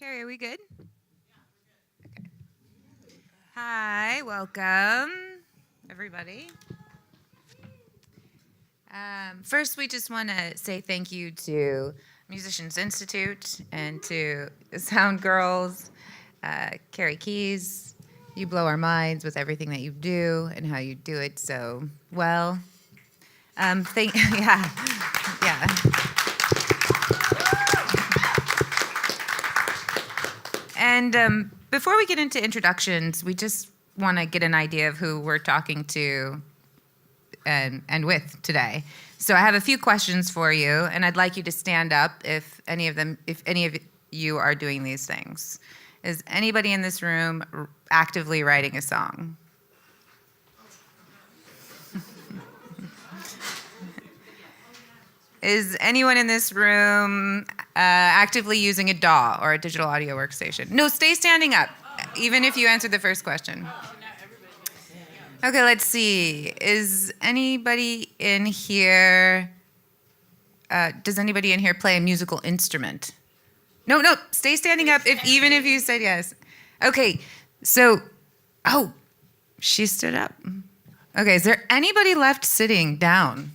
Carrie, are we good? Okay. Hi, welcome, everybody. First, we just want to say thank you to Musicians Institute and to SoundGirls, Carrie Keys. You blow our minds with everything that you do and how you do it so well. Yeah. And before we get into introductions, we just want to get an idea of who we're talking to and with today. So I have a few questions for you, and I'd like you to stand up if any of you are doing these things. Is anybody in this room actively writing a song? Is anyone in this room actively using a DAW or a digital audio workstation? No, stay standing up, even if you answered the first question. Okay, let's see. Is anybody in here, does anybody in here play a musical instrument? No, stay standing up even if you said yes. Okay, so, she stood up. Okay, is there anybody left sitting down?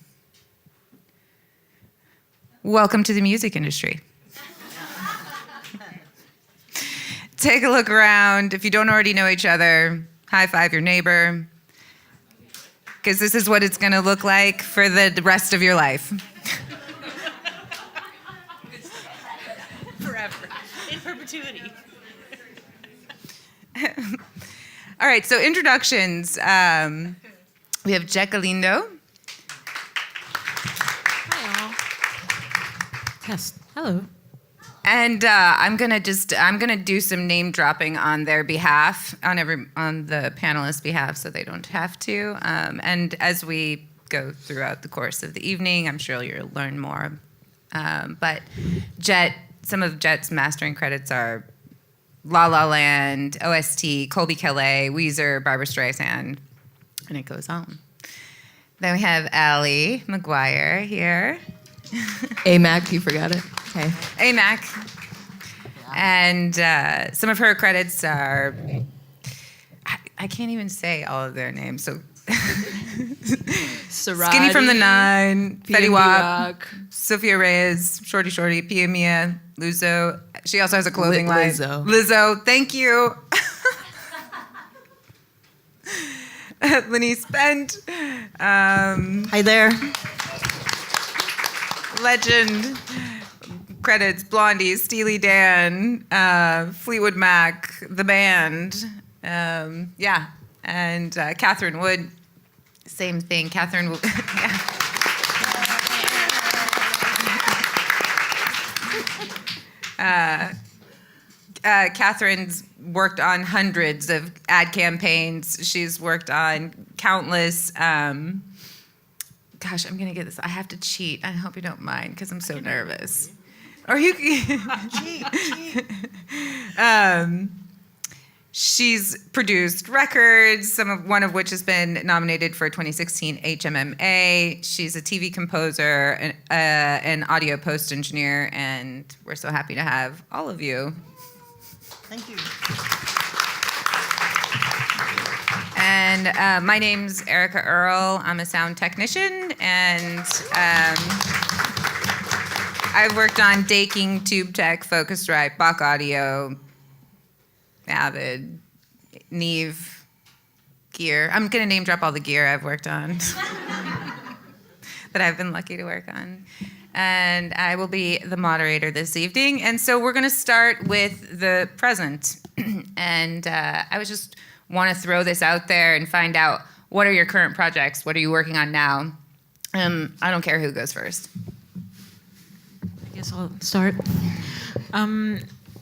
Welcome to the music industry. Take a look around. If you don't already know each other, high five your neighbor, because this is what it's going to look like for the rest of your life. Forever. In perpetuity. All right, so introductions. We have Jett Galindo. Yes. Hello. And I'm gonna do some name dropping on their behalf, on the panelists' behalf, so they don't have to. And as we go throughout the course of the evening, I'm sure you'll learn more. But Jett, some of Jett's mastering credits are La La Land, OST, Colby Calais, Weezer, Barbra Streisand, and it goes on. Then we have Allie McGuire here. AMAC, you forgot it. Okay. AMAC. And some of her credits are, I can't even say all of their names. So Skinny from the Nine, Fetty Wap, Sophia Reyes, Shorty, Pia Mia, Lizzo. She also has a clothing line. Lizzo, thank you. Lenise Bent. Hi there. Legend credits: Blondie, Steely Dan, Fleetwood Mac, the band, and Catharine Wood. Same thing, Catharine Wood. Catharine's worked on hundreds of ad campaigns. She's worked on countless. Gosh, I'm gonna get this. I have to cheat. I hope you don't mind, because I'm so nervous. Or you cheat. She's produced records, one of which has been nominated for 2016 HMMA. She's a TV composer, an audio post engineer, and we're so happy to have all of you. Thank you. And my name's Erika Earl. I'm a sound technician, and I've worked on Daking, TubeTech, Focusrite, Bach Audio, Avid, Neve, Gear. I'm going to name drop all the gear I've worked on that I've been lucky to work on. And I will be the moderator this evening. And so we're going to start with the present. And I was just want to throw this out there and find out, what are your current projects? What are you working on now? I don't care who goes first. I guess I'll start.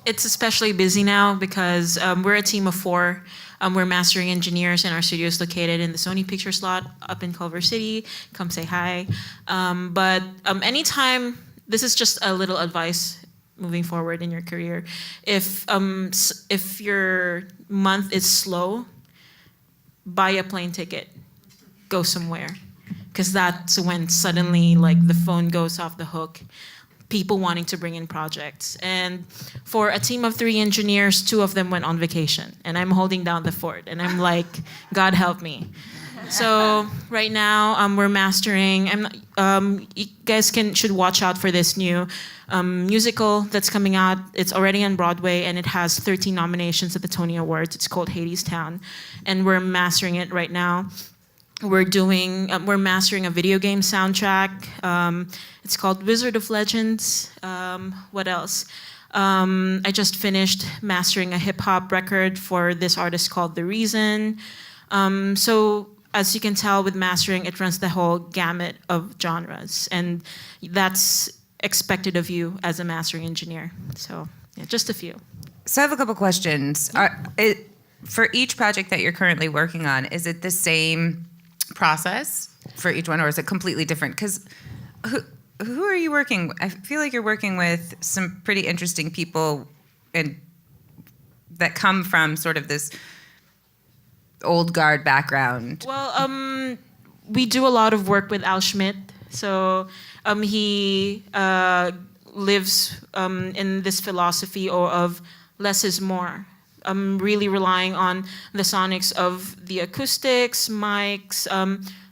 It's especially busy now because we're a team of 4. We're mastering engineers, and our studio is located in the Sony Picture Slot up in Culver City. Come say hi. But anytime, this is just a little advice moving forward in your career. If your month is slow, buy a plane ticket, go somewhere, because that's when suddenly the phone goes off the hook. people wanting to bring in projects. And for a team of 3 engineers, 2 of them went on vacation, and I'm holding down the fort, and I'm like, God help me. So right now we're mastering. You guys should watch out for this new musical that's coming out. It's already on Broadway, and it has 13 nominations at the Tony Awards. It's called Hadestown, and we're mastering it right now. We're mastering a video game soundtrack. It's called Wizard of Legends. What else? I just finished mastering a hip hop record for this artist called The Reason. So as you can tell with mastering, it runs the whole gamut of genres, and that's expected of you as a mastering engineer. So yeah, just a few. So I have a couple questions. For each project that you're currently working on, is it the same process for each one, or is it completely different? Because who are you working with? I feel like you're working with some pretty interesting people and that come from sort of this old guard background. Well, we do a lot of work with Al Schmidt. So he lives in this philosophy of less is more. Really relying on the sonics of the acoustics, mics,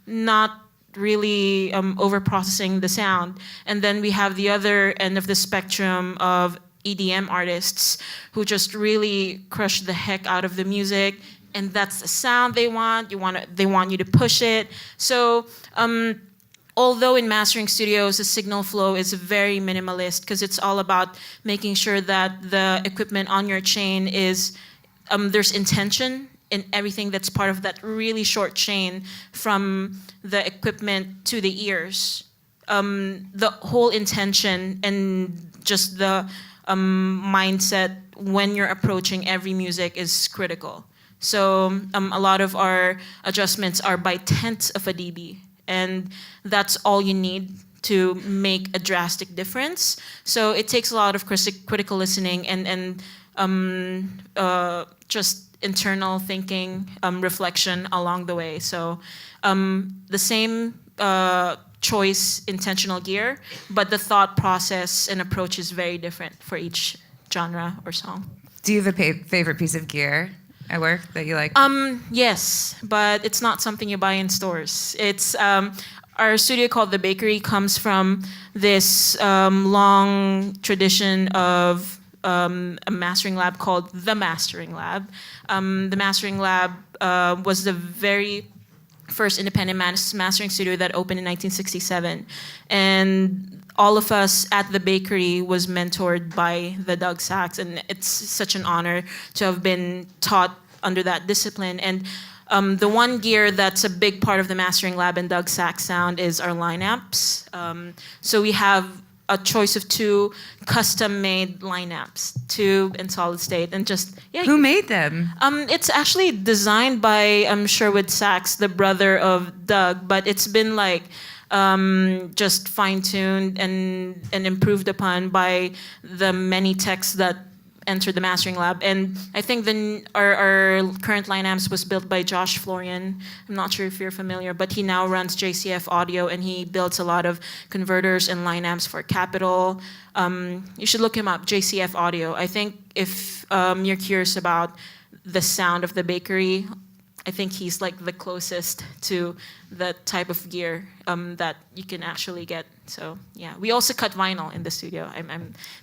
not really over-processing the sound. And then we have the other end of the spectrum of EDM artists who just really crush the heck out of the music, and that's the sound they want. They want you to push it. So although in mastering studios, the signal flow is very minimalist because it's all about making sure that the equipment on your chain is, there's intention in everything that's part of that really short chain from the equipment to the ears. The whole intention and just the mindset when you're approaching every music is critical. So a lot of our adjustments are by tenths of a dB, and that's all you need to make a drastic difference. So it takes a lot of critical listening and just internal thinking, reflection along the way. So the same choice, intentional gear, but the thought process and approach is very different for each genre or song. Do you have a favorite piece of gear at work that you like? Yes, but it's not something you buy in stores. It's our studio called The Bakery comes from this long tradition of a mastering lab called The Mastering Lab. The Mastering Lab was the very first independent mastering studio that opened in 1967. And all of us at The Bakery was mentored by the Doug Sachs, and it's such an honor to have been taught under that discipline. And the one gear that's a big part of the Mastering Lab and Doug Sachs sound is our line amps. So we have a choice of 2 custom-made line amps, tube and solid state, and just yeah. Who made them? It's actually designed by Sherwood Sachs, the brother of Doug, but it's been like just fine-tuned and improved upon by the many techs that entered the Mastering Lab. And I think our current line amps was built by Josh Florian. I'm not sure if you're familiar, but he now runs JCF Audio, and he builds a lot of converters and line amps for Capitol. You should look him up, JCF Audio. I think if you're curious about the sound of The Bakery, I think he's like the closest to the type of gear that you can actually get. So yeah, we also cut vinyl in the studio. I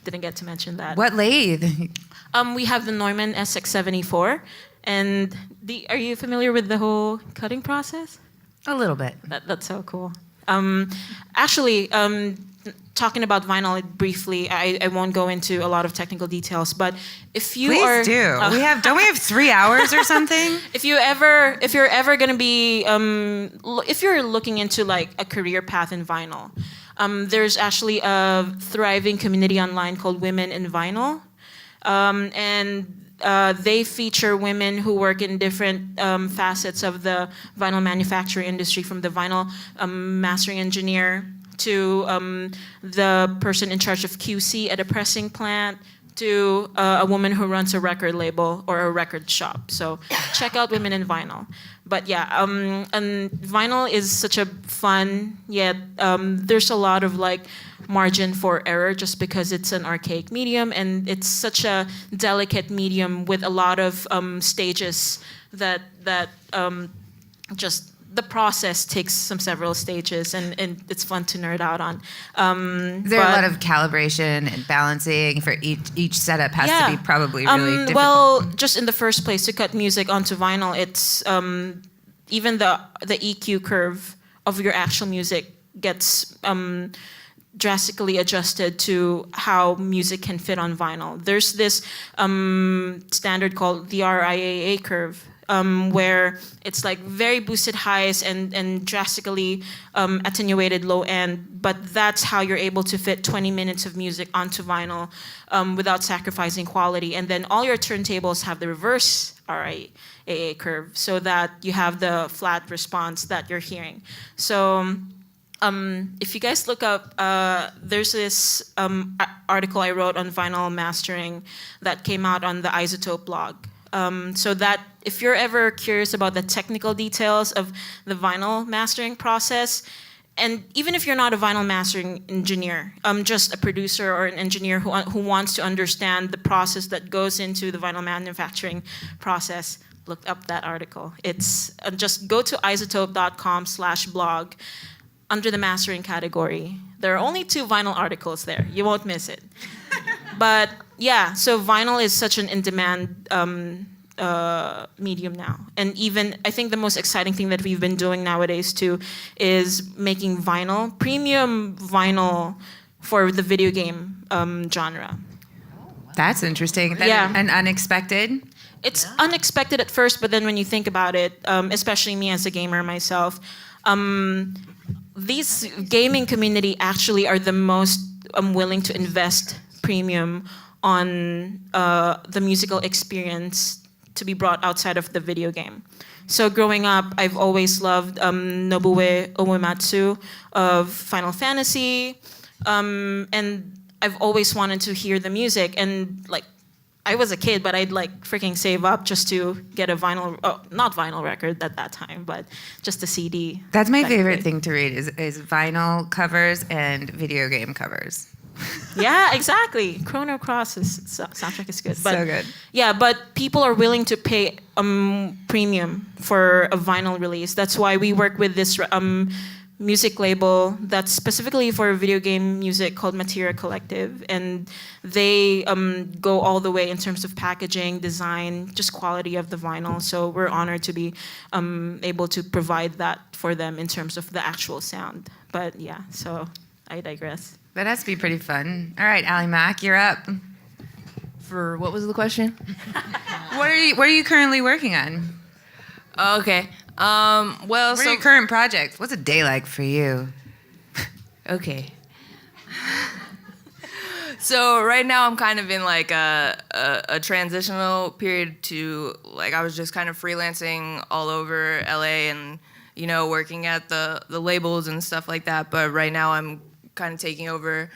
didn't get to mention that. What lathe? We have the Neumann SX74, and are you familiar with the whole cutting process? A little bit. That's so cool. Actually, talking about vinyl briefly, I won't go into a lot of technical details, but if you Please do. Don't we have 3 hours or something? If you're ever going to be, if you're looking into like a career path in vinyl, there's actually a thriving community online called Women in Vinyl, and they feature women who work in different facets of the vinyl manufacturing industry, from the vinyl mastering engineer to the person in charge of QC at a pressing plant, to a woman who runs a record label or a record shop. So check out Women in Vinyl. But yeah, and vinyl is such a fun, yet there's a lot of like margin for error just because it's an archaic medium, and it's such a delicate medium with a lot of stages that just the process takes several stages, and it's fun to nerd out on. Is there a lot of calibration and balancing for each setup has to be probably really difficult? Well, just in the first place, to cut music onto vinyl, it's even the EQ curve of your actual music gets drastically adjusted to how music can fit on vinyl. There's this standard called the RIAA curve, where it's like very boosted highs and drastically attenuated low end, but that's how you're able to fit 20 minutes of music onto vinyl without sacrificing quality. And then all your turntables have the reverse RIAA curve, so that you have the flat response that you're hearing. So if you guys look up, there's this article I wrote on vinyl mastering that came out on the Isotope blog. So that if you're ever curious about the technical details of the vinyl mastering process, and even if you're not a vinyl mastering engineer, just a producer or an engineer who wants to understand the process that goes into the vinyl manufacturing process, look up that article. It's just go to isotope.com/blog. Under the mastering category. There are only 2 vinyl articles there. You won't miss it. But yeah, so vinyl is such an in-demand medium now. And even, I think the most exciting thing that we've been doing nowadays too is making vinyl, premium vinyl for the video game genre. That's interesting. And unexpected. It's unexpected at first, but then when you think about it, especially me as a gamer myself, these gaming community actually are the most willing to invest premium on the musical experience to be brought outside of the video game. So growing up, I've always loved Nobuo Uematsu of Final Fantasy, and I've always wanted to hear the music. And like, I was a kid, but I'd like freaking save up just to get a vinyl, not vinyl record at that time, but just a CD. That's my favorite thing to read is vinyl covers and video game covers. Yeah, exactly. Chrono Cross's soundtrack is good. But, so good. Yeah, but people are willing to pay premium for a vinyl release. That's why we work with this music label that's specifically for video game music called Materia Collective, and they go all the way in terms of packaging, design, just quality of the vinyl. So we're honored to be able to provide that for them in terms of the actual sound. But yeah, so I digress. That has to be pretty fun. All right, Allie Mac, you're up. For what was the question? What are you currently working on? Okay. Well, what are your current projects? What's a day like for you? Okay. So right now I'm kind of in like a transitional period to like I was just kind of freelancing all over LA and working at the labels and stuff like that. But right now I'm kind of taking over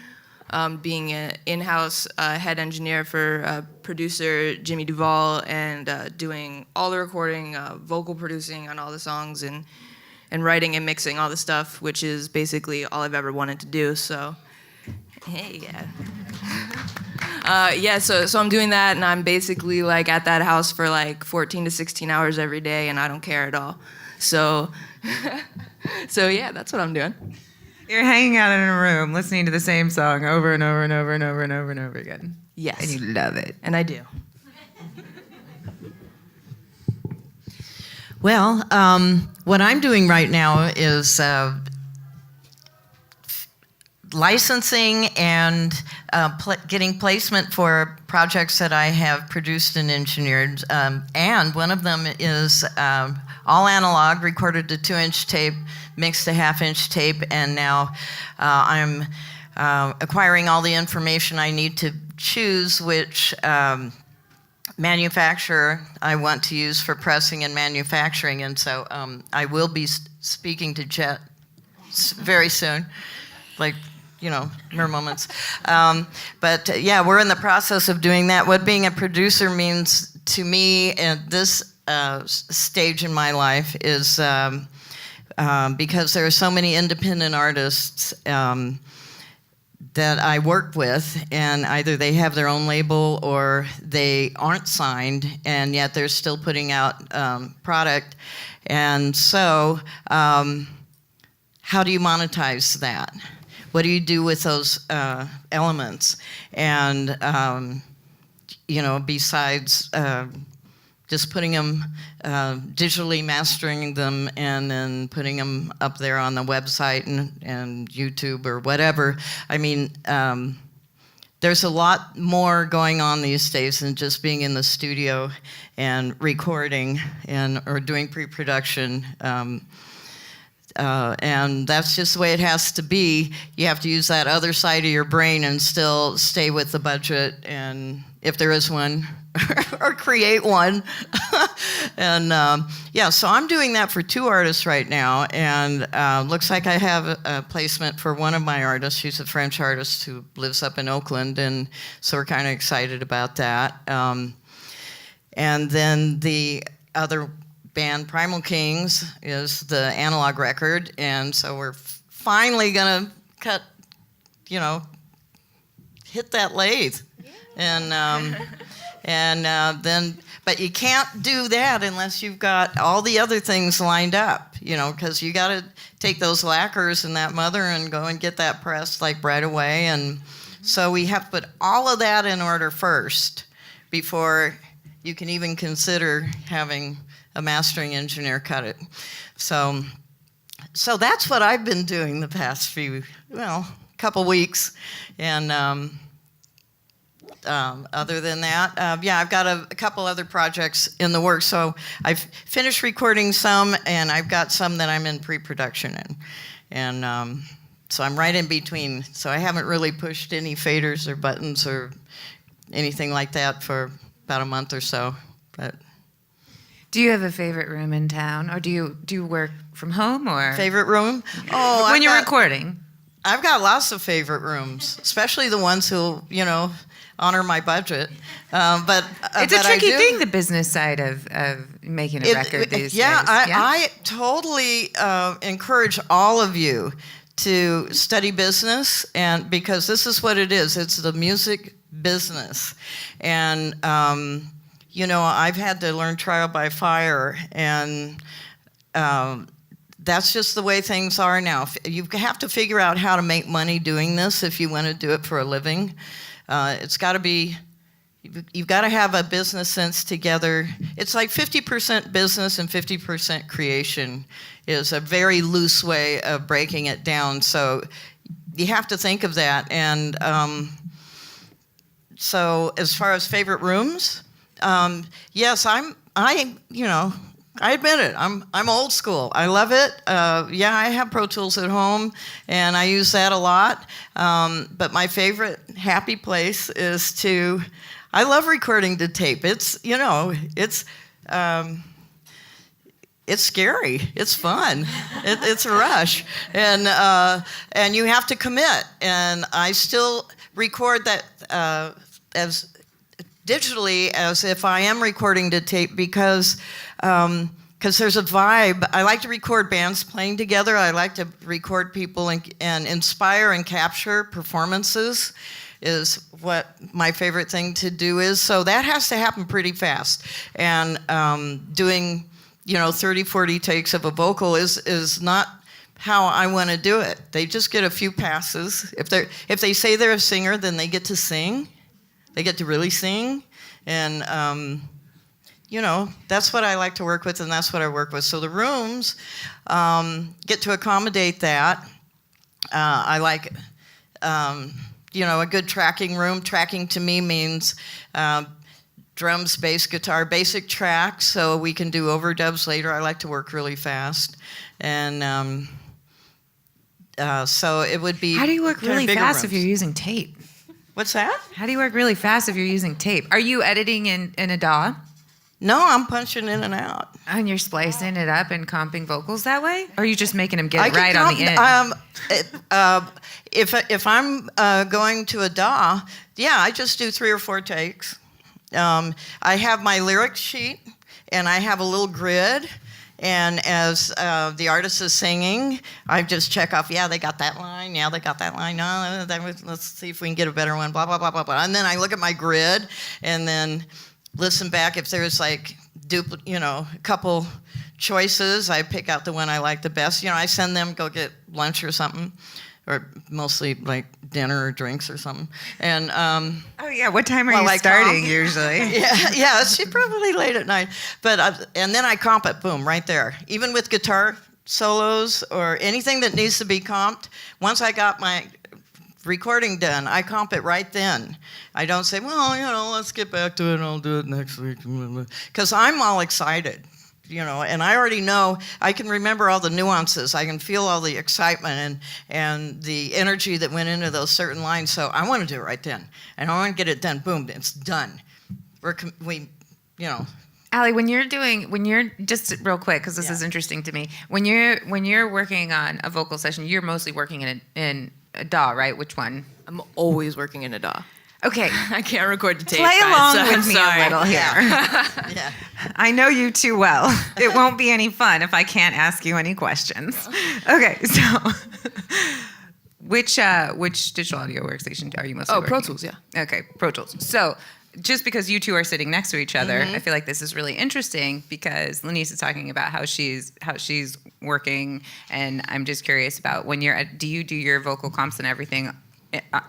being an in-house head engineer for producer Jimmy Duvall and doing all the recording, vocal producing on all the songs and writing and mixing all the stuff, which is basically all I've ever wanted to do. So, hey, yeah. So I'm doing that, and I'm basically like at that house for like 14 to 16 hours every day, and I don't care at all. So, yeah, that's what I'm doing. You're hanging out in a room listening to the same song over and over and over and over and over and over again. Yes. And you love it. And I do. Well, what I'm doing right now is licensing and getting placement for projects that I have produced and engineered. And one of them is all analog, recorded to 2-inch tape, mixed to 1/2-inch tape, and now I'm acquiring all the information I need to choose which manufacturer I want to use for pressing and manufacturing. And so I will be speaking to Jett very soon, like mere moments. But yeah, we're in the process of doing that. What being a producer means to me at this stage in my life is because there are so many independent artists that I work with, and either they have their own label or they aren't signed, and yet they're still putting out product. And so, how do you monetize that? What do you do with those elements? And, besides just putting them, digitally mastering them and then putting them up there on the website and YouTube or whatever. I mean, there's a lot more going on these days than just being in the studio and recording or doing pre-production. And that's just the way it has to be. You have to use that other side of your brain and still stay with the budget, and if there is one, or create one. And so I'm doing that for 2 artists right now, and looks like I have a placement for one of my artists. She's a French artist who lives up in Oakland, and so we're kind of excited about that. And then the other band, Primal Kings, is the analog record, and so we're finally gonna hit that lathe. But you can't do that unless you've got all the other things lined up, because you got to take those lacquers and that mother and go and get that pressed like right away. And so we have to put all of that in order first before you can even consider having a mastering engineer cut it. So that's what I've been doing the past couple weeks. And other than that, I've got a couple other projects in the works. So I've finished recording some, and I've got some that I'm in pre-production in. And so I'm right in between. So I haven't really pushed any faders or buttons or anything like that for about a month or so. But do you have a favorite room in town, or do you work from home, or favorite room? Oh, when you're recording? I've got lots of favorite rooms, especially the ones who honor my budget. But it's a tricky thing, the business side of making a record these days. I totally encourage all of you to study business, and because this is what it is. It's the music business. And I've had to learn trial by fire, and that's just the way things are now. You have to figure out how to make money doing this if you want to do it for a living. It's got to be, you've got to have a business sense together. It's like 50% business and 50% creation is a very loose way of breaking it down. So you have to think of that. And so as far as favorite rooms, yes, I admit it. I'm old school. I love it. I have Pro Tools at home, and I use that a lot. But my favorite happy place is I love recording to tape. It's scary. It's fun. It's a rush, and you have to commit. And I still record that as digitally as if I am recording to tape because there's a vibe. I like to record bands playing together. I like to record people and inspire and capture performances is what my favorite thing to do is. So that has to happen pretty fast. And doing 30, 40 takes of a vocal is not how I want to do it. They just get a few passes. If they say they're a singer, then they get to sing. They get to really sing. And that's what I like to work with, and that's what I work with. So the rooms get to accommodate that. I like, a good tracking room. Tracking to me means drums, bass, guitar, basic tracks, so we can do overdubs later. I like to work really fast. And so it would be... How do you work really fast if you're using tape? What's that? How do you work really fast if you're using tape? Are you editing in a DAW? No, I'm punching in and out. And you're splicing it up and comping vocals that way? Or are you just making them get I it can right on the end? If I'm going to a DAW, yeah, I just do 3 or 4 takes. I have my lyric sheet, and I have a little grid. And as the artist is singing, I just check off, yeah, they got that line. Yeah, they got that line. No, let's see if we can get a better one, blah, blah, blah, blah, blah. And then I look at my grid and then listen back. If there's like, a couple choices, I pick out the one I like the best. I send them go get lunch or something, or mostly like dinner or drinks or something. And oh yeah, what time are you starting usually? yeah, it's probably late at night. But and then I comp it, boom, right there. Even with guitar solos or anything that needs to be comped, once I got my recording done, I comp it right then. I don't say, well, let's get back to it and I'll do it next week. Because I'm all excited, and I already know, I can remember all the nuances. I can feel all the excitement and the energy that went into those certain lines. So I want to do it right then. And I want to get it done. Boom, it's done. Allie, when you're just real quick, because this is interesting to me, when you're working on a vocal session, you're mostly working in a DAW, right? Which one? I'm always working in a DAW. Okay. I can't record the tape. Play along so with me a little here. Yeah. I know you too well. It won't be any fun if I can't ask you any questions. Okay, so which digital audio workstation are you mostly working? Pro Tools, yeah. Okay, Pro Tools. So just because you two are sitting next to each other, I feel like this is really interesting because Lenise is talking about how she's working, and I'm just curious about do you do your vocal comps and everything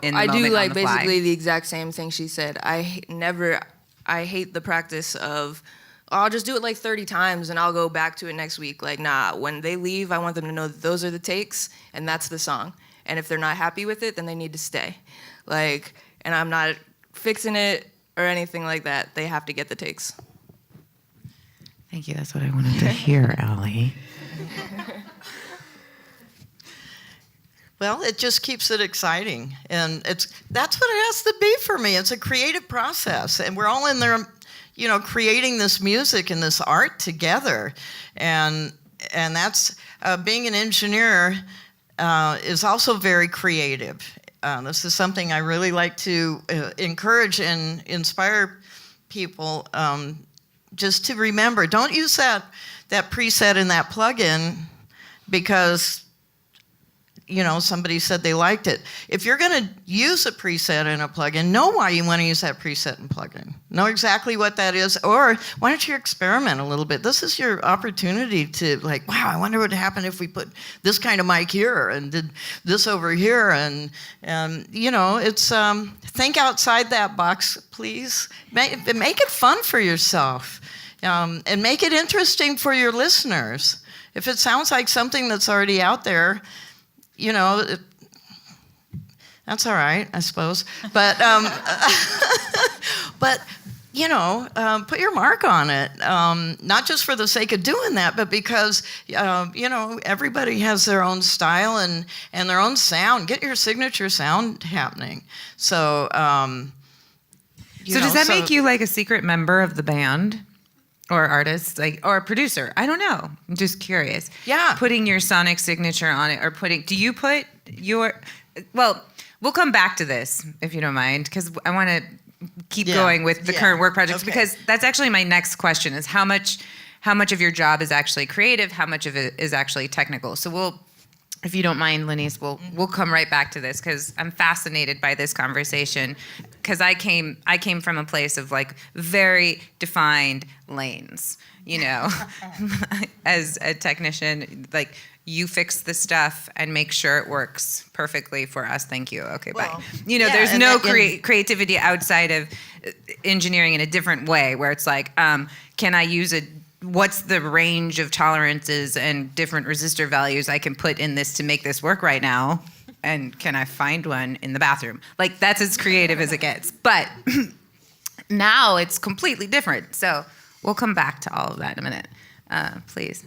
in the I moment do on the fly? basically the exact same thing she said. I hate the practice of, I'll just do it like 30 times and I'll go back to it next week. Like, nah, when they leave, I want them to know that those are the takes and that's the song. And if they're not happy with it, then they need to stay. Like, and I'm not fixing it or anything like that. They have to get the takes. Thank you. That's what I wanted to hear, Allie. Well, it just keeps it exciting, and that's what it has to be for me. It's a creative process, and we're all in there, creating this music and this art together, and that's being an engineer is also very creative. This is something I really like to encourage and inspire people just to remember. Don't use that preset in that plugin because somebody said they liked it. If you're going to use a preset in a plugin, know why you want to use that preset and plugin. Know exactly what that is, or why don't you experiment a little bit? This is your opportunity to wow, I wonder what would happen if we put this kind of mic here and did this over here, and it's think outside that box, please. Make it fun for yourself, and make it interesting for your listeners. If it sounds like something that's already out there, that's all right, I suppose. But put your mark on it. Not just for the sake of doing that, but because everybody has their own style and their own sound. Get your signature sound happening. So. So does that make you like a secret member of the band? Or artist, or a producer. I don't know. I'm just curious. Yeah. Putting your sonic signature on it, or do you put your, well, we'll come back to this, if you don't mind, because I want to keep going with the current work projects, because that's actually my next question is how much of your job is actually creative, how much of it is actually technical. So if you don't mind, Lenise, we'll come right back to this because I'm fascinated by this conversation because I came from a place of very defined lanes, as a technician, you fix the stuff and make sure it works perfectly for us. Thank you. Okay, bye. There's no creativity outside of engineering in a different way where it's can I use what's the range of tolerances and different resistor values I can put in this to make this work right now? And can I find one in the bathroom? That's as creative as it gets. But now it's completely different. So we'll come back to all of that in a minute. Please.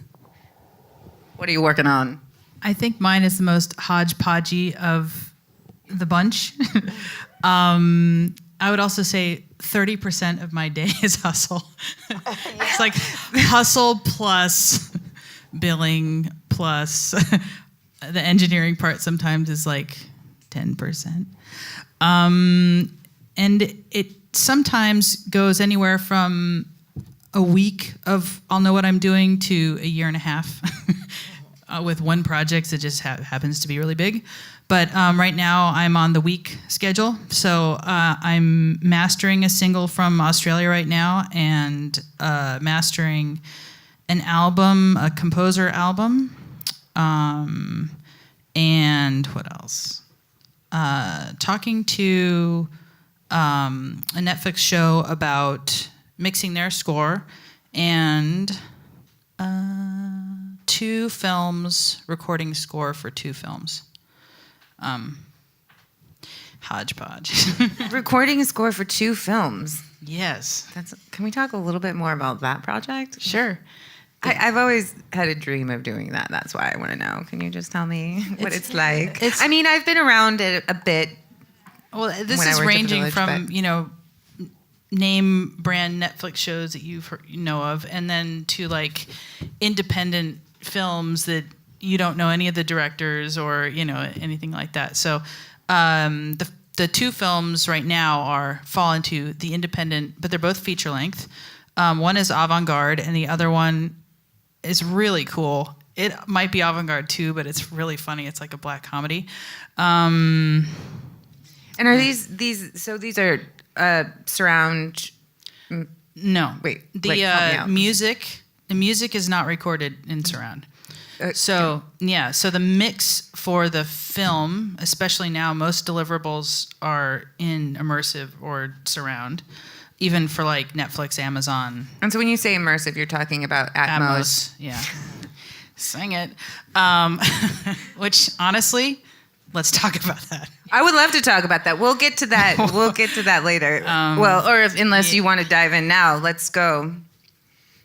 What are you working on? I think mine is the most hodgepodgey of the bunch. I I would also say 30% of my day is hustle. It's like hustle plus billing plus the engineering part sometimes is like 10%. And it sometimes goes anywhere from a week of I'll know what I'm doing to a year and a half with one project that just happens to be really big. But right now I'm on the week schedule. So I'm mastering a single from Australia right now and mastering an album, a composer album. And what else? Talking to a Netflix show about mixing their score and 2 films, recording score for 2 films. Hodgepodge. Recording a score for 2 films. Yes. Can we talk a little bit more about that project? Sure. I've always had a dream of doing that. That's why I want to know. Can you just tell me what it's like? I mean, I've been around it a bit. Well, this is ranging from, name brand Netflix shows that you know of, and then to like independent films that you don't know any of the directors or, anything like that. So the 2 films right now fall into the independent, but they're both feature length. One is avant-garde and the other one is really cool. It might be avant-garde too, but it's really funny. It's like a black comedy. And are these are surround? No. Wait. The music is not recorded in surround. So the mix for the film, especially now, most deliverables are in immersive or surround, even for like Netflix, Amazon. And so when you say immersive, you're talking about Atmos. Yeah. Sing it. Which honestly, let's talk about that. I would love to talk about that. We'll get to that. We'll get to that later. Unless you want to dive in now, let's go.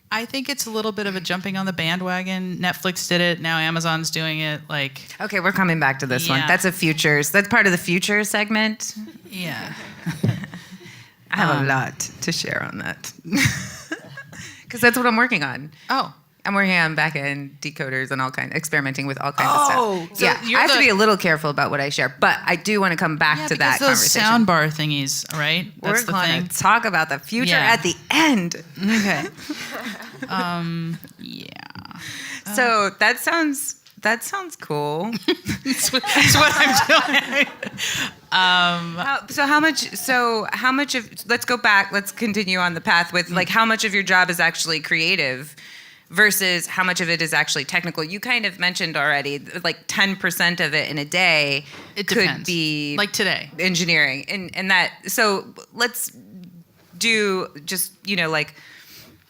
I think it's a little bit of a jumping on the bandwagon. Netflix did it. Now Amazon's doing it. Okay, we're coming back to this one. That's That's part of the future segment. Yeah. I have a lot to share on that. Because that's what I'm working on. Oh. I'm working on back-end decoders and experimenting with all kinds of stuff. So I have to be a little careful about what I share, but I do want to come back to that conversation. Those soundbar thingies, right? We're going to talk about the future at the end. Okay. So that sounds cool. That's what I'm doing. How much of? Let's go back. Let's continue on the path with how much of your job is actually creative versus how much of it is actually technical. You kind of mentioned already, 10% of it in a day could be like today engineering, and that. So let's do just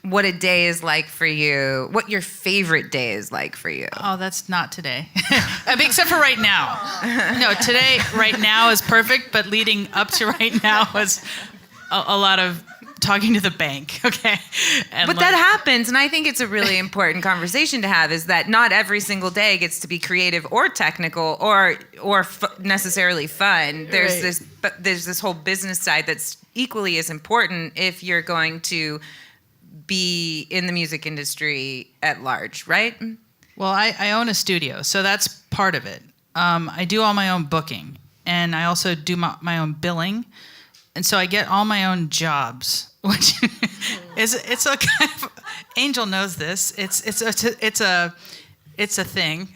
what a day is like for you, what your favorite day is like for you. Oh, that's not today. Except for right now. No, today, right now is perfect, but leading up to right now was a lot of talking to the bank, okay? But that happens, and I think it's a really important conversation to have, is that not every single day gets to be creative or technical or necessarily fun. There's this whole business side that's equally as important if you're going to be in the music industry at large, right? Well, I own a studio, so that's part of it. I do all my own booking, and I also do my own billing, and so I get all my own jobs, which it's a kind of, Ainjel knows this. It's a thing,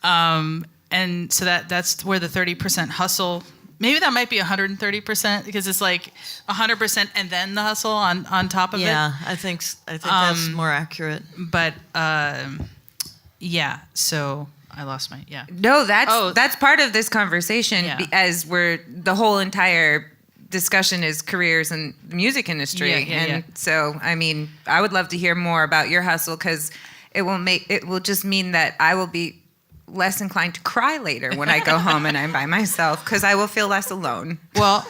and so that's where the 30% hustle. Maybe that might be 130% because it's like 100% and then the hustle on top of it. Yeah, I think that's more accurate. But so I lost my No, that's part of this conversation as the whole entire discussion is careers in the music industry. So I mean, I would love to hear more about your hustle because it will just mean that I will be less inclined to cry later when I go home and I'm by myself because I will feel less alone. Well,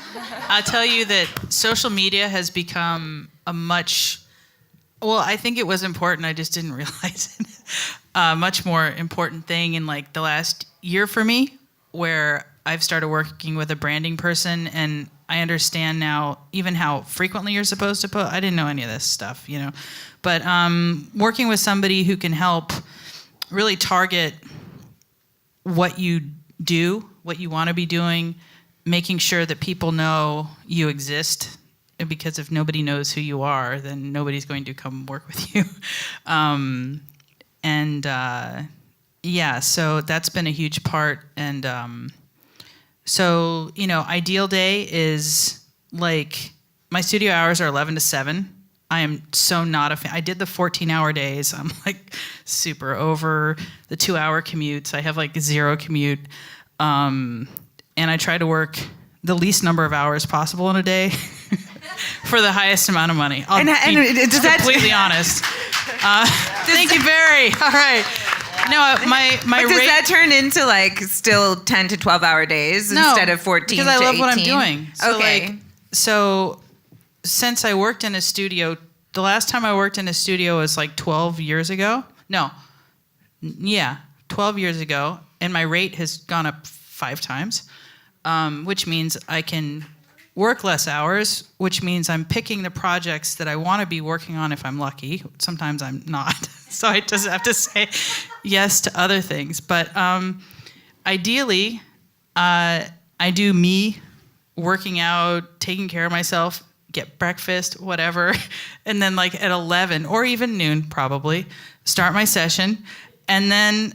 I'll tell you that social media has become I think it was important, I just didn't realize it, a much more important thing in the last year for me, where I've started working with a branding person, and I understand now even how frequently you're supposed to put. I didn't know any of this stuff, you know. But working with somebody who can help really target what you do, what you want to be doing, making sure that people know you exist, because if nobody knows who you are, then nobody's going to come work with you. Yeah, so that's been a huge part. And so, you know, ideal day is like my studio hours are 11 to 7. I am so not a fan. I did the 14-hour days. I'm like super over the 2-hour commutes. I have like 0 commute. And I try to work the least number of hours possible in a day for the highest amount of money. I'll be completely honest. Thank you, Barry. All right. No, my But does rate, that turn into like still 10 to 12-hour days instead of 14 because to 18? I love what I'm doing. So Okay. So since I worked in a studio, the last time I worked in a studio was like 12 years ago. No, yeah, 12 years ago, and my rate has gone up 5 times, which means I can work less hours, which means I'm picking the projects that I want to be working on if I'm lucky. Sometimes I'm not. So I just have to say yes to other things. But ideally, I do me, working out, taking care of myself, get breakfast, whatever. And then like at 11 or even noon probably, start my session. And then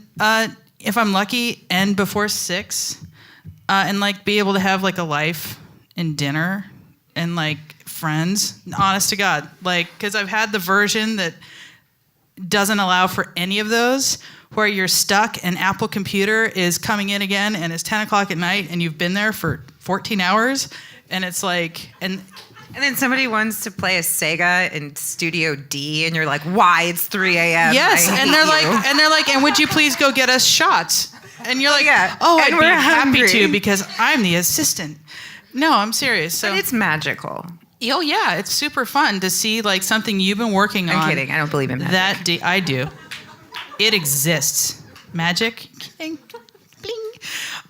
if I'm lucky, end before 6 and like be able to have like a life and dinner and like friends, honest to God. Like, because I've had the version that doesn't allow for any of those, where you're stuck and Apple Computer is coming in again and it's 10 o'clock at night and you've been there for 14 hours and it's like, and then somebody wants to play a Sega in Studio D, and you're like, "Why? It's 3 a.m." yes, I and hate they're you. like, and would you please go get us shots? And you're like, Yeah, oh, and I'd we're be happy hungry. to because I'm the assistant. No, I'm serious. So But it's magical. oh yeah, it's super fun to see like something you've been working on. I'm kidding. I don't believe in magic. That day, I do. It exists. Magic. Bling.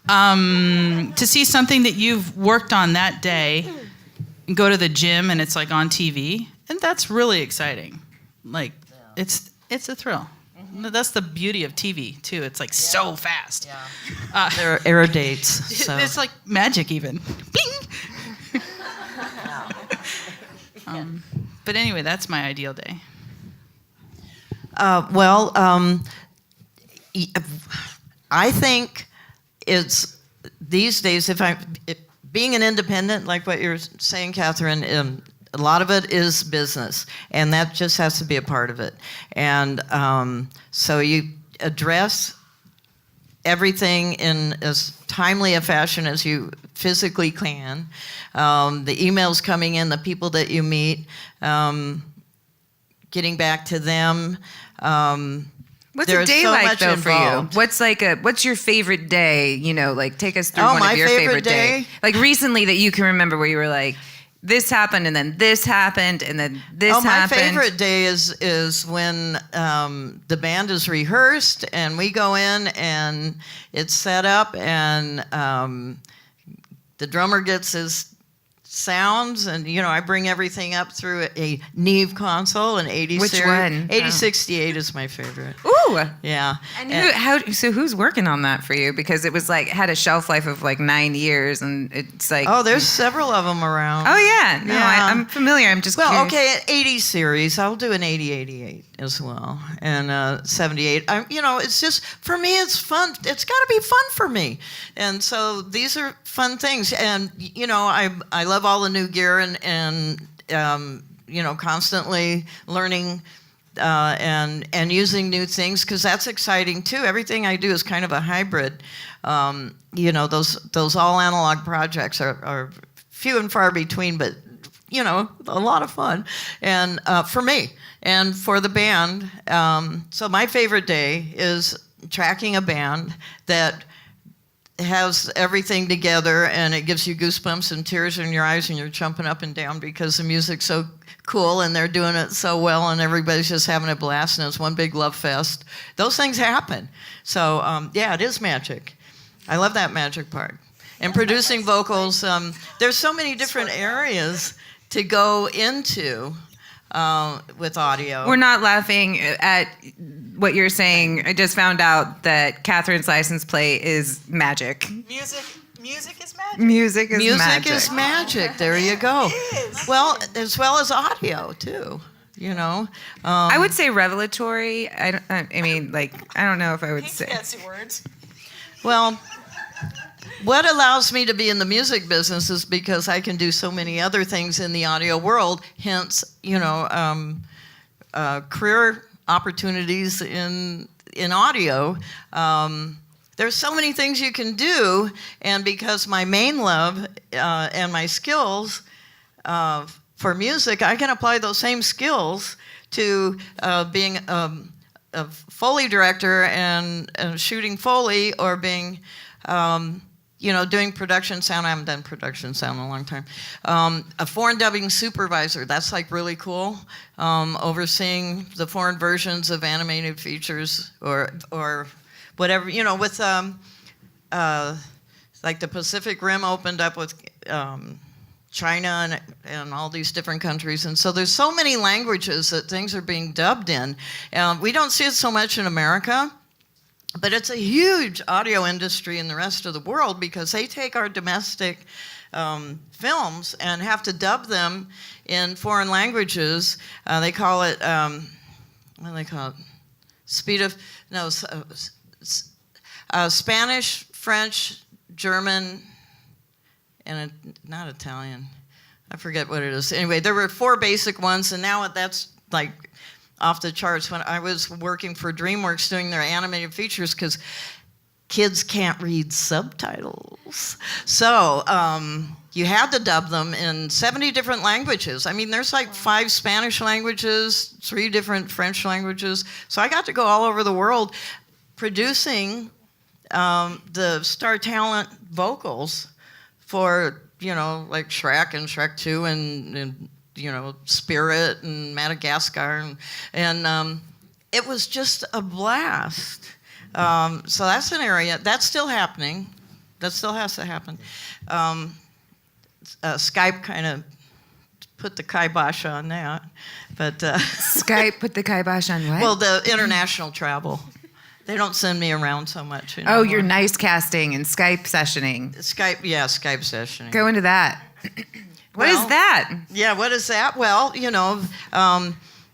Bling. To see something that you've worked on that day, and go to the gym and it's like on TV, and that's really exciting. Like, it's a thrill. That's the beauty of TV too. It's like so fast. Yeah. There are error dates. So. It's like magic even. Bling. But anyway, that's my ideal day. I think it's these days, being an independent, like what you're saying, Catherine, a lot of it is business, and that just has to be a part of it. And so you address everything in as timely a fashion as you physically can. The emails coming in, the people that you meet, getting back to them. What's There a is day so like much though involved. for you? What's your favorite day? You know, like take us through Oh, one my of your favorite favorite day. day? Like recently that you can remember where you were like, this happened and then this happened and then this my happened. favorite day is when the band is rehearsed and we go in and it's set up and the drummer gets his sounds and I bring everything up through a Neve console, an 80 Which series. one? 8068 is my favorite. Ooh. Yeah. And who's working on that for you? Because it was like had a shelf life of like 9 years, and it's like there's several of them around. Oh yeah, no, Yeah. I'm familiar. I'm just Well, curious. okay, 80 series. I'll do an 8088 as well, and 78. It's just for me. It's fun. It's got to be fun for me, and so these are fun things. And I love all the new gear and constantly learning and using new things because that's exciting too. Everything I do is kind of a hybrid. Those all analog projects are few and far between, but a lot of fun, and for me and for the band. So my favorite day is tracking a band that has everything together, and it gives you goosebumps and tears in your eyes, and you're jumping up and down because the music's so cool, and they're doing it so well, and everybody's just having a blast, and it's one big love fest. Those things happen. So, it is magic. I love that magic part. and producing vocals. There's so many different areas to go into with audio. We're not laughing at what you're saying. I just found out that Catherine's license plate is magic. Music is magic. Music is Music magic. is magic. There you go. Well, as well as audio too. You know. I would say revelatory. I mean, like, I don't know if I would say. Fancy words. Well, what allows me to be in the music business is because I can do so many other things in the audio world. Hence, you know, career opportunities in audio. There's so many things you can do, and because my main love and my skills for music, I can apply those same skills to being a Foley director and shooting Foley, or being, you know, doing production sound. I haven't done production sound in a long time. A foreign dubbing supervisor, that's like really cool. Overseeing the foreign versions of animated features or whatever, you know, with like the Pacific Rim opened up with China and all these different countries. And so there's so many languages that things are being dubbed in. We don't see it so much in America, but it's a huge audio industry in the rest of the world, because they take our domestic films and have to dub them in foreign languages. They call it, what do they call it? Spanish, French, German, and not Italian. I forget what it is. Anyway, there were 4 basic ones, and now that's like off the charts. When I was working for DreamWorks doing their animated features, because kids can't read subtitles. So you had to dub them in 70 different languages. I mean, there's like 5 Spanish languages, 3 different French languages. So I got to go all over the world producing the star talent vocals for, you know, like Shrek and Shrek 2 and you know, Spirit and Madagascar. And it was just a blast. So that's an area. That's still happening. That still has to happen. Skype kind of put the kibosh on that. But Skype put the kibosh on what? well, the international travel. They don't send me around so much. Oh, you're nice casting and Skype sessioning. Skype sessioning. Go into that. What is that? Yeah, what is that? Well, you know,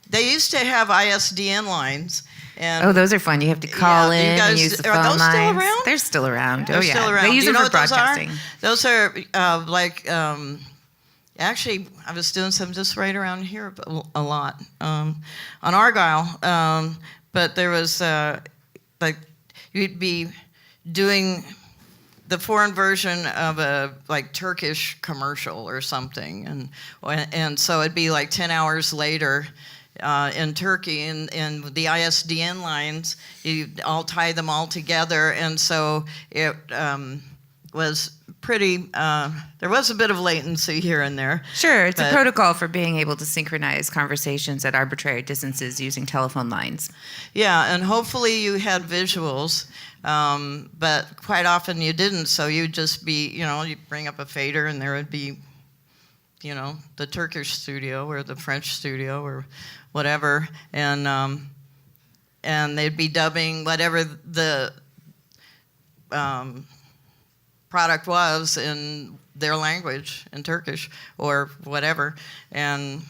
they used to have ISDN lines. And Oh, those are fun. You have to call Yeah, you in guys- and use the are phone those still lines. around? They're still around. They're oh, yeah. still around. They use Do you them know for what broadcasting. Those are like, actually, I was doing some just right around here a lot on Argyle. But there was like, you'd be doing the foreign version of a like Turkish commercial or something, and so it'd be like 10 hours later in Turkey, and the ISDN lines, you all tie them all together, and so it was pretty. There was a bit of latency here and there. Sure, it's a but- protocol for being able to synchronize conversations at arbitrary distances using telephone lines. Yeah, and hopefully you had visuals, but quite often you didn't. So you'd just be, you know, you'd bring up a fader and there would be, you know, the Turkish studio or the French studio or whatever, and they'd be dubbing whatever the product was in their language, in Turkish or whatever, and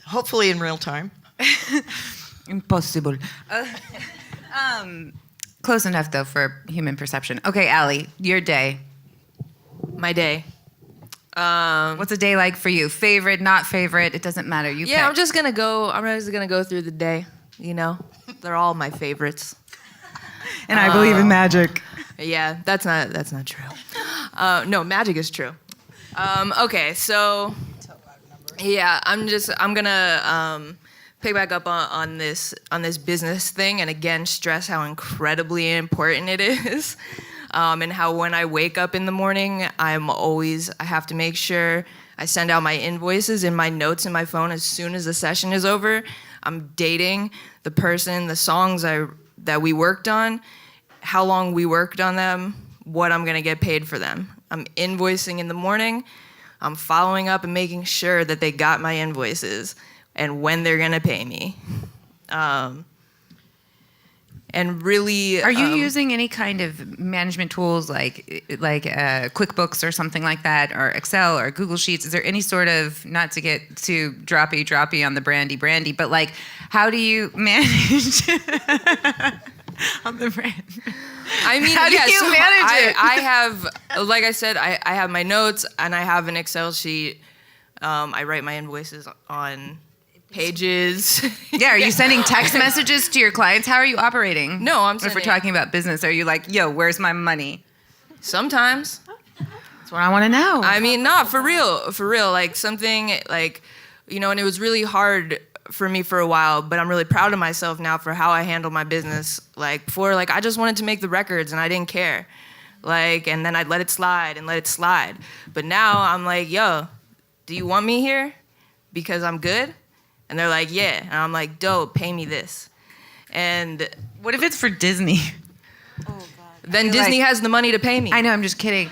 hopefully in real time. Impossible. Close enough, though, for human perception. Okay, Allie, your day. My day. What's a day like for you? Favorite, not favorite? It doesn't matter. You Yeah, pick. I'm just gonna go through the day. You know, they're all my favorites. And I believe in magic. Yeah, that's not true. No, magic is true. Okay, so yeah, I'm gonna pick back up on this business thing, and again stress how incredibly important it is, and how when I wake up in the morning, I have to make sure I send out my invoices and my notes in my phone as soon as the session is over. I'm dating the person, the songs that we worked on, how long we worked on them, what I'm gonna get paid for them. I'm invoicing in the morning. I'm following up and making sure that they got my invoices and when they're gonna pay me. And really, Are you using any kind of management tools like QuickBooks or something like that, or Excel or Google Sheets? Is there any sort of, not to get too droppy on the brandy, but like, how do you manage on the brand? I mean, How do yeah, you so manage it? I have, like I said, I have my notes and I have an Excel sheet. I write my invoices on pages. Yeah, are you sending text messages to your clients? How are you operating? No, I'm If we're sending- talking about business, are you like, yo, where's my money? Sometimes. That's what I want to know. I mean, no, for real. Like something like, you know, and it was really hard for me for a while, but I'm really proud of myself now for how I handle my business. Like before, like I just wanted to make the records and I didn't care. Like, and then I'd let it slide. But now I'm like, yo, do you want me here? Because I'm good? And they're like, yeah. And I'm like, dope, pay me this. And What if it's for Disney? then Disney has the money to pay me. I know, I'm just kidding.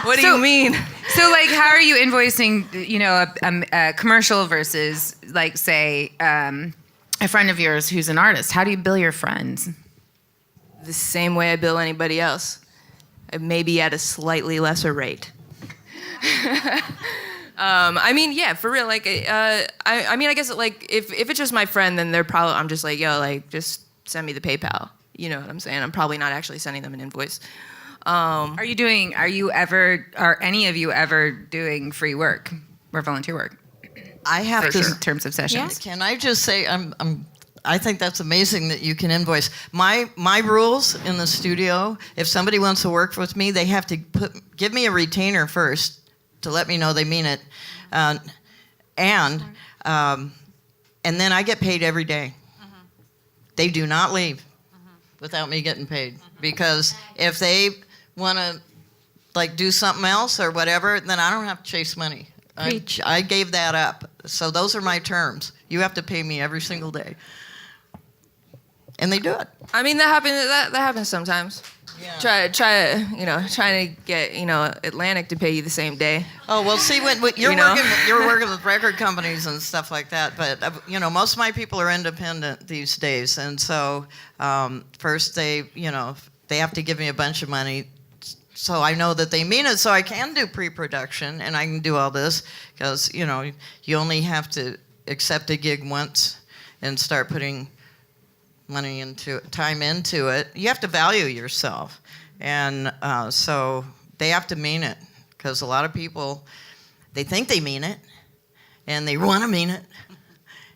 What do you mean? So, like, how are you invoicing, you know, a commercial versus, like, say, a friend of yours who's an artist? How do you bill your friends? The same way I bill anybody else, maybe at a slightly lesser rate. I mean, yeah, for real. Like, I mean, I guess like if it's just my friend, then they're probably, I'm just like, yo, like just send me the PayPal. You know what I'm saying? I'm probably not actually sending them an invoice. Are any of you ever doing free work or volunteer work? I have to. In terms of sessions. Can I just say, I think that's amazing that you can invoice. My rules in the studio, if somebody wants to work with me, they have to give me a retainer first to let me know they mean it, and then I get paid every day. They do not leave without me getting paid, because if they want to like do something else or whatever, then I don't have to chase money. I gave that up. So those are my terms. You have to pay me every single day. And they do it. I mean, that happens sometimes. Yeah. Trying to get, Atlantic to pay you the same day. Oh, well, see, when you're working with record companies and stuff like that, but, most of my people are independent these days. And so first they have to give me a bunch of money so I know that they mean it, so I can do pre-production and I can do all this, because, you only have to accept a gig once and start putting time into it. You have to value yourself, and so they have to mean it, because a lot of people, they think they mean it and they want to mean it,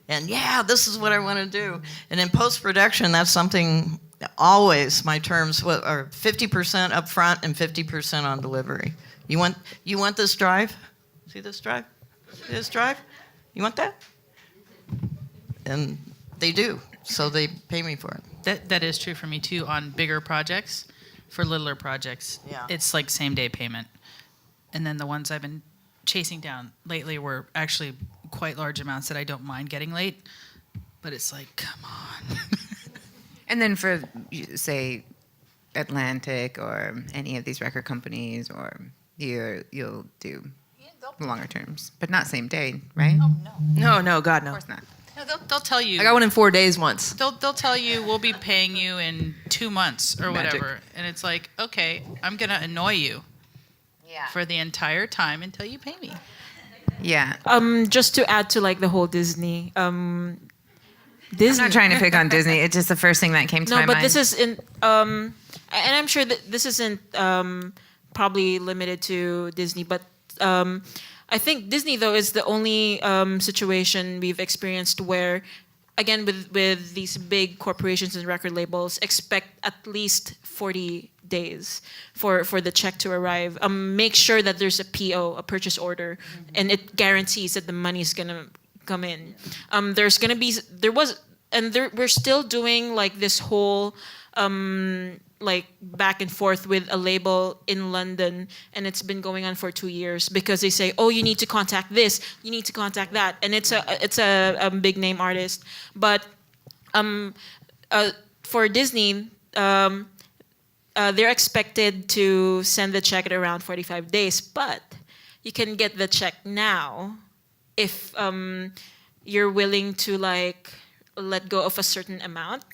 and yeah, this is what I want to do. And in post-production, that's something always my terms are 50% up front and 50% on delivery. You want this drive? See this drive? See this drive? You want that? And they do. So they pay me for it. That is true for me too on bigger projects. For littler projects, it's like same day payment. And then the ones I've been chasing down lately were actually quite large amounts that I don't mind getting late. But it's like, come on. And then for, say, Atlantic or any of these record companies, or you'll do longer terms, but not same day, right? Oh, no. No, God, no. Of course not. No, they'll tell you. I got one in 4 days once. They'll tell you we'll be paying you in 2 months or Magic. whatever, and it's like, okay, I'm gonna annoy you for the entire time until you pay me. Yeah. Just to add to like the whole Disney. I'm not trying to pick on Disney. It's just the first thing that came to my mind. No, but this is in, and I'm sure that this isn't probably limited to Disney, but I think Disney though is the only situation we've experienced where, again, with these big corporations and record labels, expect at least 40 days for the check to arrive. Make sure that there's a PO, a purchase order, and it guarantees that the money's gonna come in. We're still doing like this whole like back and forth with a label in London, and it's been going on for 2 years because they say, oh, you need to contact this, you need to contact that, and it's a big name artist, but for Disney, they're expected to send the check at around 45 days, but you can get the check now if you're willing to like let go of a certain amount.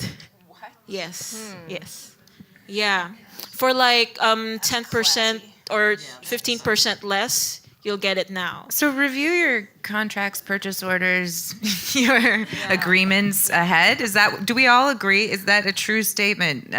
What? Yes. Yes. Yeah. For like 10% or 15% less, you'll get it now. So review your contracts, purchase orders, your agreements ahead. Do we all agree? Is that a true statement?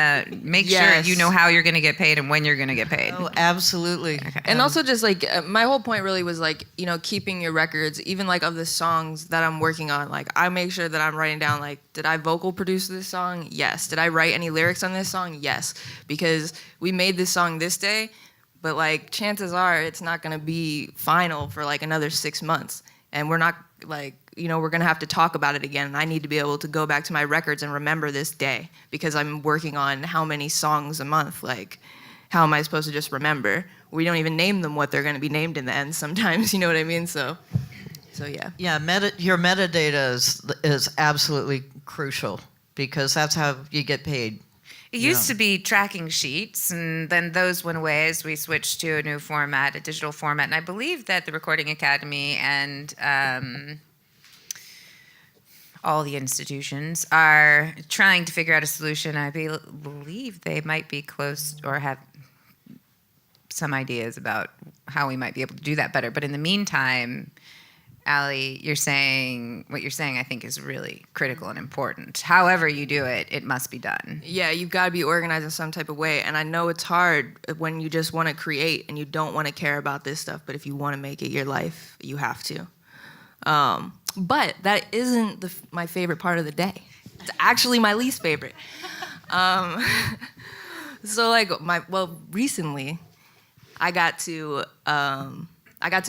Make sure Yes. you know how you're going to get paid and when you're going to get paid. Oh, absolutely. And also just like my whole point really was like, you know, keeping your records, even like of the songs that I'm working on. Like I make sure that I'm writing down like, did I vocal produce this song? Yes. Did I write any lyrics on this song? Yes. Because we made this song this day, but like chances are it's not gonna be final for like another 6 months. And we're not like, you know, we're gonna have to talk about it again. And I need to be able to go back to my records and remember this day because I'm working on how many songs a month. Like, how am I supposed to just remember? We don't even name them what they're gonna be named in the end sometimes, you know what I mean? So yeah. Yeah, your metadata is absolutely crucial because that's how you get paid. It used to be tracking sheets, and then those went away as we switched to a new format, a digital format. And I believe that the Recording Academy and all the institutions are trying to figure out a solution. I believe they might be close or have some ideas about how we might be able to do that better. But in the meantime, Allie, what you're saying, I think is really critical and important. However you do it, it must be done. Yeah, you've got to be organized in some type of way. And I know it's hard when you just want to create and you don't want to care about this stuff. But if you want to make it your life, you have to. But that isn't my favorite part of the day. It's actually my least favorite. So like recently, I got to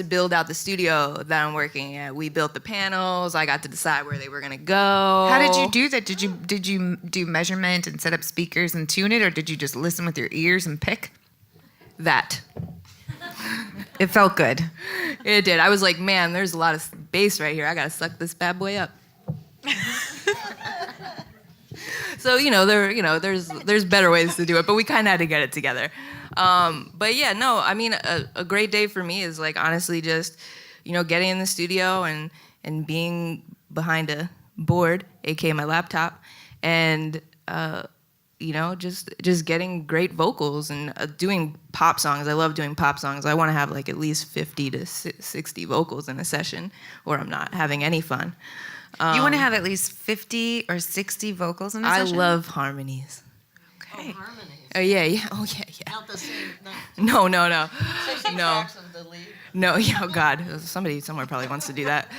build out the studio that I'm working at. We built the panels. I got to decide where they were gonna go. How did you do that? Did you do measurement and set up speakers and tune it, or did you just listen with your ears and pick? That. It felt good. It did. I was like, man, there's a lot of bass right here. I gotta suck this bad boy up. So there's better ways to do it, but we kind of had to get it together. But yeah, no, I mean, a great day for me is like honestly just, getting in the studio and being behind a board, aka my laptop, and just getting great vocals and doing pop songs. I love doing pop songs. I want to have like at least 50 to 60 vocals in a session, or I'm not having any fun. You want to have at least 50 or 60 vocals in a session? I love harmonies. Okay. Oh, harmonies. Oh yeah. Oh yeah. Not the same. No. Same No. tracks of the lead. No, yeah, oh God, somebody somewhere probably wants to do that.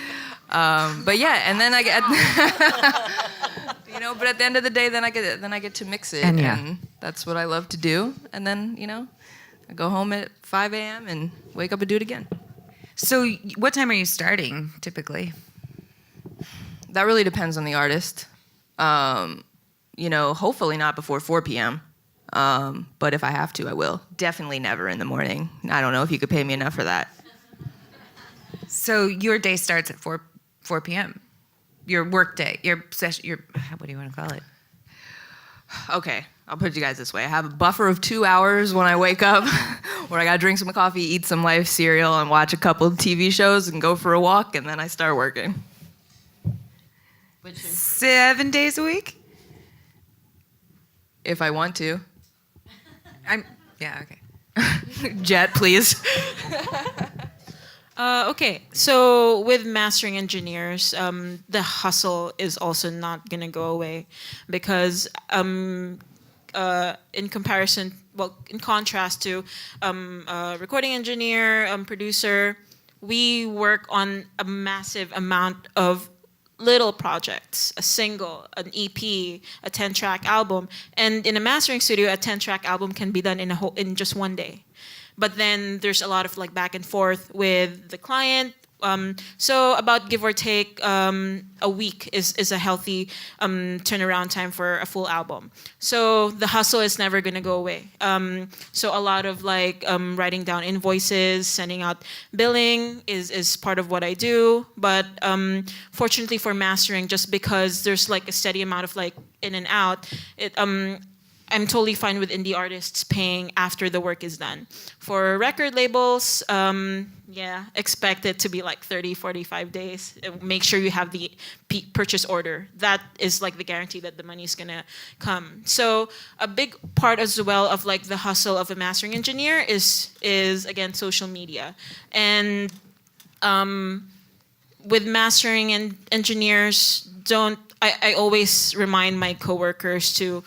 But yeah, and then I get, but at the end of the day, then I get to mix it, and that's what I love to do. And then I go home at 5 a.m. and wake up and do it again. So, what time are you starting typically? That really depends on the artist. Hopefully not before 4 p.m. But if I have to, I will. Definitely never in the morning. I don't know if you could pay me enough for that. So your day starts at 4 p.m. Your work day, your session, what do you want to call it? Okay, I'll put it to you guys this way. I have a buffer of 2 hours when I wake up where I gotta drink some coffee, eat some Life cereal, and watch a couple of TV shows and go for a walk, and then I start working. 7 days a week? If I want to. Okay. Jett, please. Okay, so with mastering engineers, the hustle is also not gonna go away because in contrast to recording engineer, producer, we work on a massive amount of little projects, a single, an EP, a 10-track album. And in a mastering studio, a 10-track album can be done in just one day. But then there's a lot of like back and forth with the client. So about give or take a week is a healthy turnaround time for a full album. So the hustle is never gonna go away. So a lot of like writing down invoices, sending out billing is part of what I do. But fortunately for mastering, just because there's like a steady amount of like in and out, I'm totally fine with indie artists paying after the work is done. For record labels, expect it to be like 30, 45 days. Make sure you have the purchase order. That is like the guarantee that the money's gonna come. So a big part as well of like the hustle of a mastering engineer is again social media. And with mastering and engineers, I always remind my coworkers to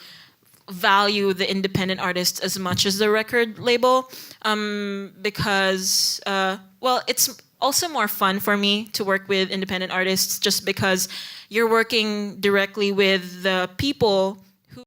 value the independent artist as much as the record label, because it's also more fun for me to work with independent artists just because you're working directly with the people